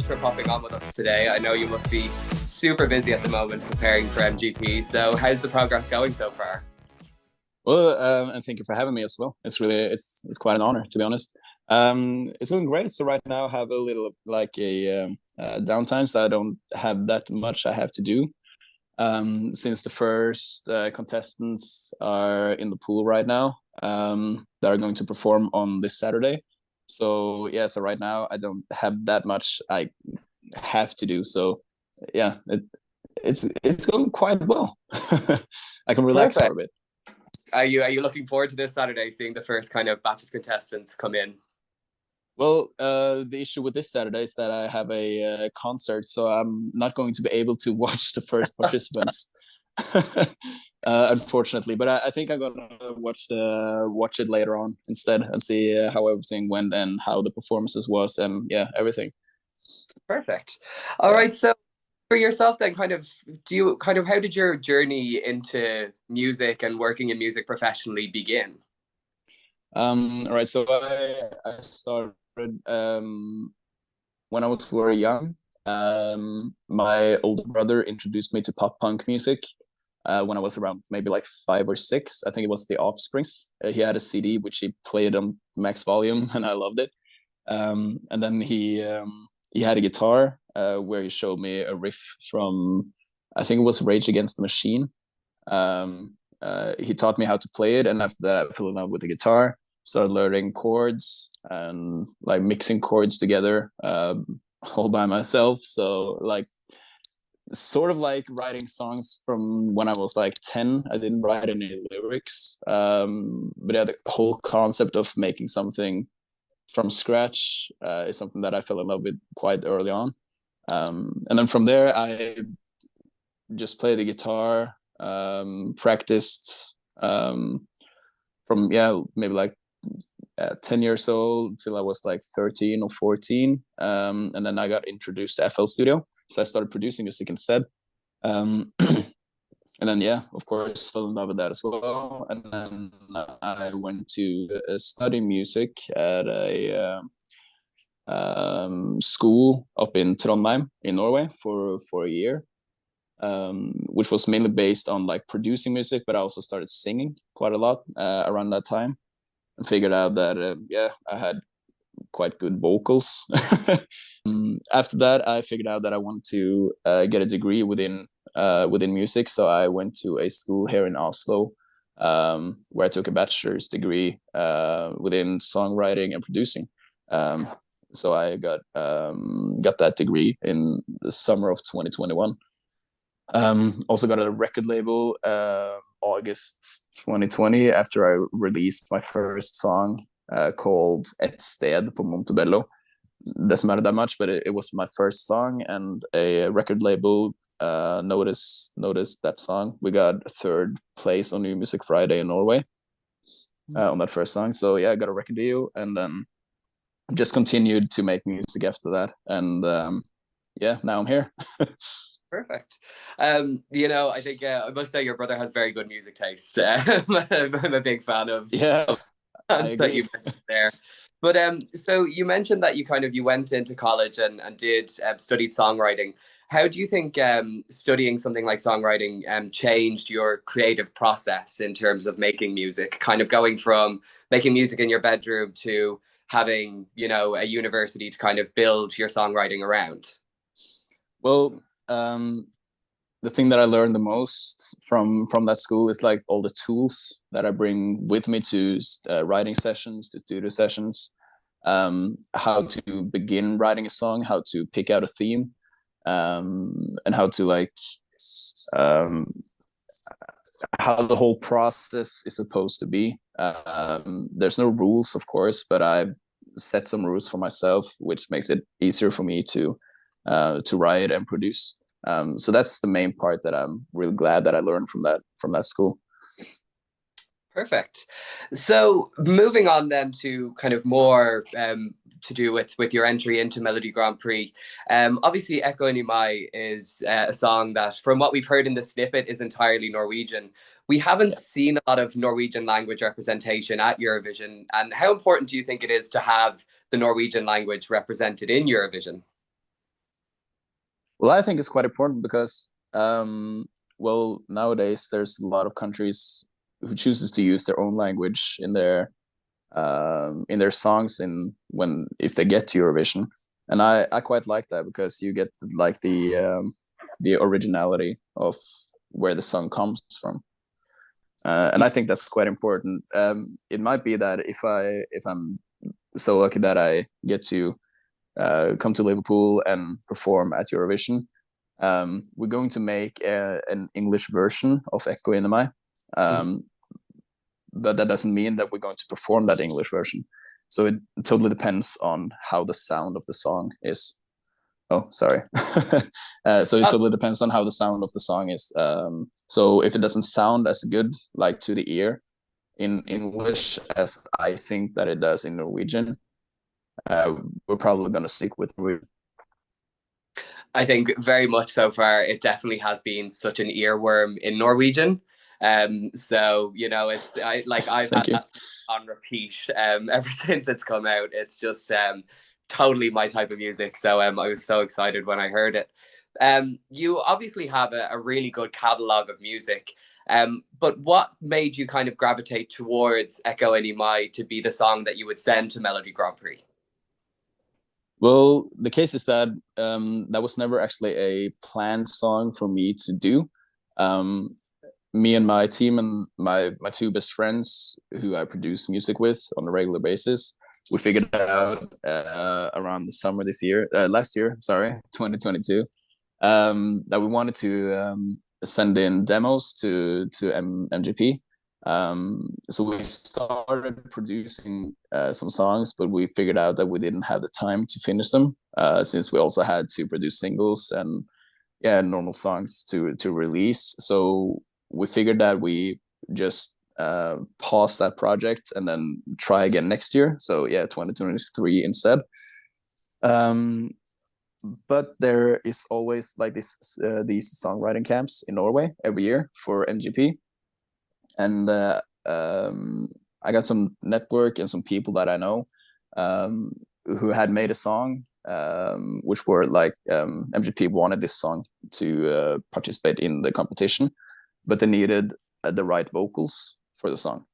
for popping on with us today. I know you must be super busy at the moment preparing for MGP. So how's the progress going so far? Well, and thank you for having me as well. It's quite an honor, to be honest. It's going great. So right now I have a little like a downtime, so I don't have that much I have to do. Since the first contestants are in the pool right now, that are going to perform on this Saturday. So yeah, so right now I don't have that much I have to do. So yeah, it's going quite well. I can relax for Perfect. a bit. Are you looking forward to this Saturday, seeing the first kind of batch of contestants come in? Well, the issue with this Saturday is that I have a concert, so I'm not going to be able to watch the first participants, unfortunately. But I think I'm gonna watch it later on instead and see how everything went and how the performances was and yeah, everything. Perfect. All Yeah. right. So for yourself, then, how did your journey into music and working in music professionally begin? All right. So I started when I was very young. My older brother introduced me to pop punk music when I was around maybe like 5 or 6. I think it was The Offsprings. He had a CD which he played on max volume, and I loved it. And then he had a guitar where he showed me a riff from, I think it was Rage Against the Machine. He taught me how to play it, and after that, I fell in love with the guitar. Started learning chords and like mixing chords together, all by myself. So like sort of like writing songs from when I was like 10. I didn't write any lyrics, but yeah, the whole concept of making something from scratch is something that I fell in love with quite early on. And then from there, I just played the guitar, practiced from yeah maybe like 10 years old till I was like 13 or 14, and then I got introduced to FL Studio, so I started producing music instead. um, and then yeah, of course, fell in love with that as well, and then I went to study music at a school up in Trondheim in Norway for a year, which was mainly based on like producing music, but I also started singing quite a lot around that time, and figured out that yeah, I had quite good vocals. After that, I figured out that I wanted to get a degree within music, so I went to a school here in Oslo, where I took a bachelor's degree within songwriting and producing. Um, so I got that degree in the summer of 2021. Also got a record label August 2020 after I released my first song called Et Sted på Montebello. Doesn't matter that much, but it was my first song, and a record label noticed that song. We got third place on New Music Friday in Norway on that first song. So yeah, I got a record deal, and then just continued to make music after that. And yeah, now I'm here. Perfect. I think I must say your brother has very good music taste. I'm a big fan Yeah, of I bands that agree. you mentioned there. But so you mentioned that you went into college and did studied songwriting. How do you think studying something like songwriting changed your creative process in terms of making music? Kind of going from making music in your bedroom to having, a university to kind of build your songwriting around. Well, the thing that I learned the most from that school is like all the tools that I bring with me to writing sessions, to studio sessions, how to begin writing a song, how to pick out a theme, and how to like um, how the whole process is supposed to be. There's no rules, of course, but I set some rules for myself, which makes it easier for me to write and produce. So that's the main part that I'm really glad that I learned from that school. Perfect. So moving on then to kind of more to do with your entry into Melody Grand Prix. Obviously, Echo Mai is a song that, from what we've heard in the snippet, is entirely Norwegian. We haven't Yeah. seen a lot of Norwegian language representation at Eurovision. And how important do you think it is to have the Norwegian language represented in Eurovision? Well, I think it's quite important because, well, nowadays there's a lot of countries who chooses to use their own language in their songs in when if they get to Eurovision, and I quite like that because you get like the originality of where the song comes from, and I think that's quite important. It might be that if I'm so lucky that I get to come to Liverpool and perform at Eurovision. We're going to make an English version of Echo in the but that doesn't mean that we're going to perform that English version. So it totally depends on how the sound of the song is. Oh, sorry. So it totally depends on how the sound of the song is. So if it doesn't sound as good, like to the ear, in English as I think that it does in Norwegian, we're probably going to stick with Norwegian. I think very much so far, it definitely has been such an earworm in Norwegian. So it's I've Thank had you. that on repeat ever since it's come out. It's just totally my type of music. So I was so excited when I heard it. You obviously have a really good catalog of music. But what made you kind of gravitate towards Echo Enimai to be the song that you would send to Melody Grand Prix? Well, the case is that that was never actually a planned song for me to do. Um, Me and my team and my two best friends who I produce music with on a regular basis, we figured out around the summer this year, last year, sorry, 2022, that we wanted to send in demos to MGP. So we started producing some songs, but we figured out that we didn't have the time to finish them since we also had to produce singles and normal songs to release. So we figured that we just pause that project and then try again next year. So 2023 instead. But there is always like these songwriting camps in Norway every year for MGP, and I got some network and some people that I know who had made a song, which were like MGP wanted this song to participate in the competition, but they needed the right vocals for the song.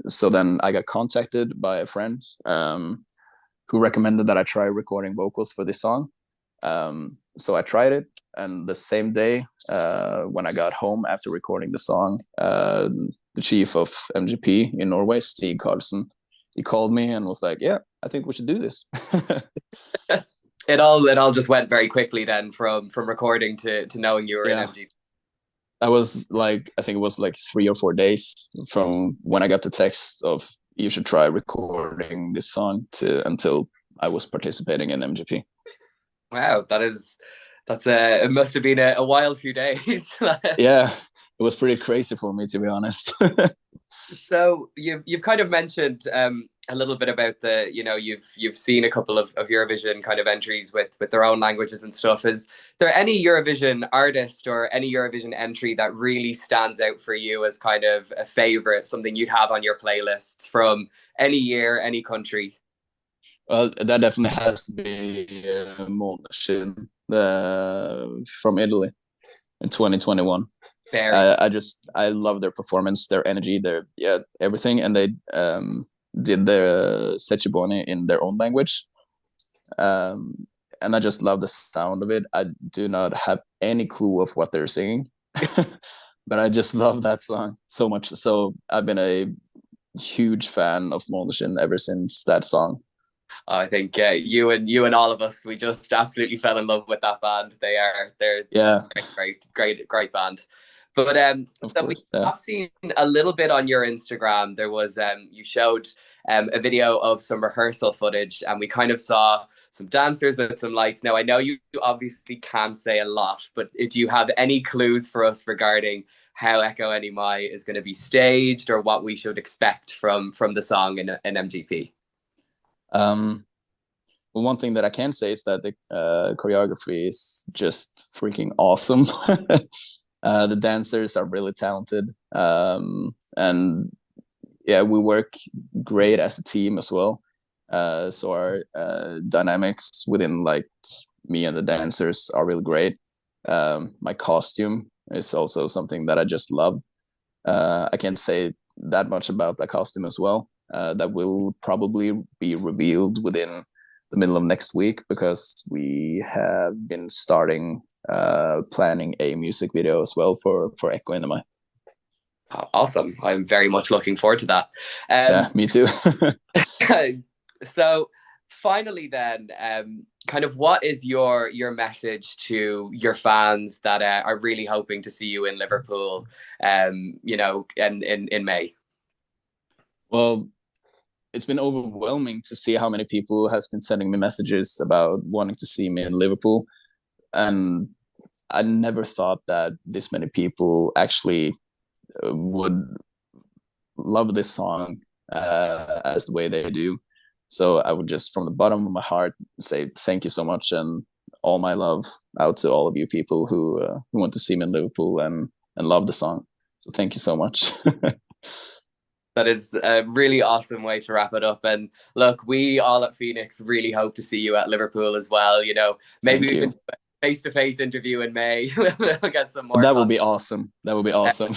So then I got contacted by a friend who recommended that I try recording vocals for this song. So I tried it, and the same day when I got home after recording the song, the chief of MGP in Norway, Stig Karlsen, he called me and was like, "Yeah, I think we should do this." It all just went very quickly then from recording to knowing you were in MGP. I was like, I think it was like 3 or 4 days from when I got the text of you should try recording this song to until I was participating in MGP. Wow, it must have been a wild few days. Yeah, it was pretty crazy for me, to be honest. So you've kind of mentioned a little bit about you've seen a couple of Eurovision kind of entries with their own languages and stuff. Is there any Eurovision artist or any Eurovision entry that really stands out for you as kind of a favorite, something you'd have on your playlists from any year, any country? Well, that definitely has to be Måneskin from Italy in 2021. Very. I love their performance, their energy, their everything, and they did their Secibone in their own language, and I just love the sound of it. I do not have any clue of what they're singing, but I just love that song so much. So I've been a huge fan of Måneskin ever since that song. I think you and all of us, we just absolutely fell in love with that band. They're Yeah, great band. But of so we course. Yeah. have seen a little bit on your Instagram. There was you showed a video of some rehearsal footage, and we kind of saw some dancers with some lights. Now I know you obviously can't say a lot, but do you have any clues for us regarding how Echo Enimai is going to be staged, or what we should expect from the song in MGP? Well, one thing that I can say is that the choreography is just freaking awesome. The dancers are really talented, and we work great as a team as well. So our dynamics within like me and the dancers are really great. My costume is also something that I just love. I can't say that much about the costume as well. That will probably be revealed within the middle of next week, because we have been starting planning a music video as well for Echo Inema. Oh, awesome. I'm very much looking forward to that. Yeah, me too. So finally then, kind of what is your message to your fans that are really hoping to see you in Liverpool, you know, in May? Well, it's been overwhelming to see how many people has been sending me messages about wanting to see me in Liverpool. And I never thought that this many people actually would love this song as the way they do. So I would just, from the bottom of my heart, say thank you so much, and all my love out to all of you people who want to see me in Liverpool and love the song. So thank you so much. That is a really awesome way to wrap it up. And look, we all at Phoenix really hope to see you at Liverpool as well. You know, maybe we can do a face-to-face interview in May. We'll get some more. That would be awesome. That would be awesome.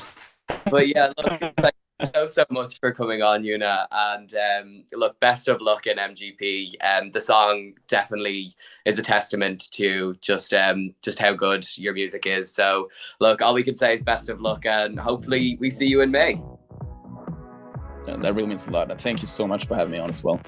But yeah, look, thank you so much for coming on, Jone. And look, best of luck in MGP. The song definitely is a testament to just how good your music is. So look, all we can say is best of luck, and hopefully we see you in May. That really means a lot. And thank you so much for having me on as well.